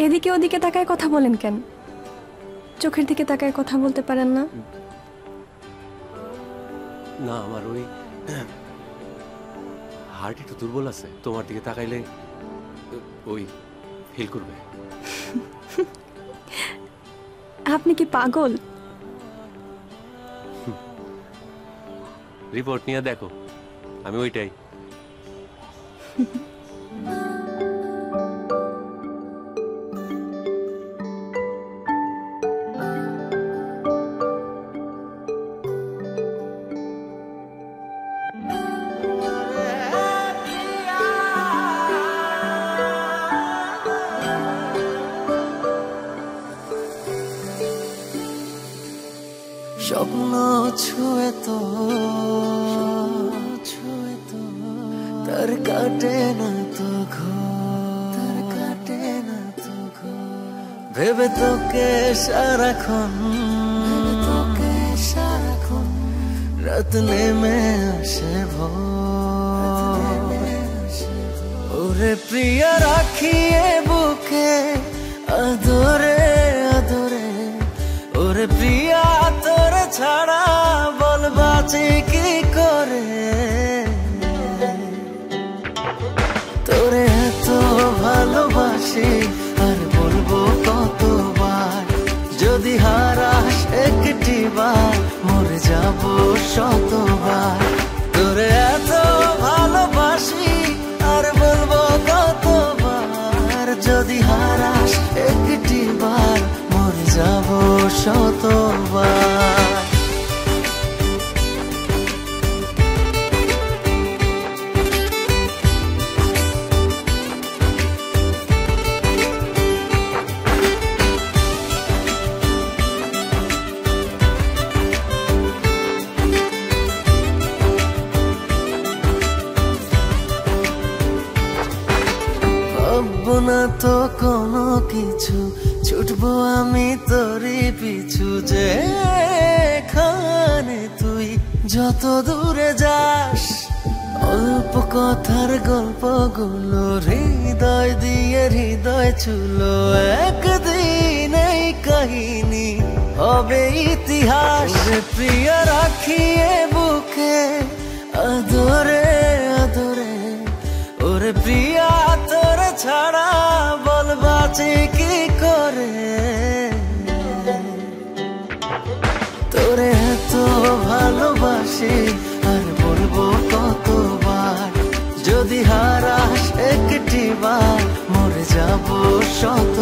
এদিকে ওদিকে তাকায় কথা বলেন কেন? চোখের দিকে তাকায় কথা বলতে পারেন না? না, আমার ওই হার্ট একটু দুর্বল আছে, তোমার দিকে তাকাইলে ওই ফিল করবে। আপনি কি পাগল? রিপোর্ট নিয়ে দেখো, আমি ওইটাই। স্বপ্ন ছুঁয়ে তো তার কাটে না তো ঘর, কাটে না তো ঘর। ভেবে তোকে সারাক্ষণ, রাত নেমে আসে ভোর। ওরে প্রিয়া রাখিয়ে বুকে আদরে আদরে, ওরে প্রিয়া তোর ছাড়া বল বাঁচি কি করে। তোরে এত ভালোবাসি আর বলবো কতবার, যদি হারাস একটি বার মরে যাব শতবার। তোরে এত ভালোবাসি আর বলবো কতবার, যদি হারাস একটি বার মরে যাব শতবার। ভাববো না তো কোনো কিছু, ছুটবো আমি তোরই পিছু। যেখানে তুই যত দূরে যাস, অল্প কথার গল্পগুলো হৃদয় দিয়ে হৃদয় ছুলো। একদিন এই কাহিনী হবে ইতিহাস। প্রিয়া রাখিয়ে বুকে আদরে আদরে, ওরে প্রিয়া তোর ছাড়া বল বাঁচি কি করে। তোরে এত ভালোবাসি আর বলবো কতবার, যদি হারাস একটি বার মরে যাব শত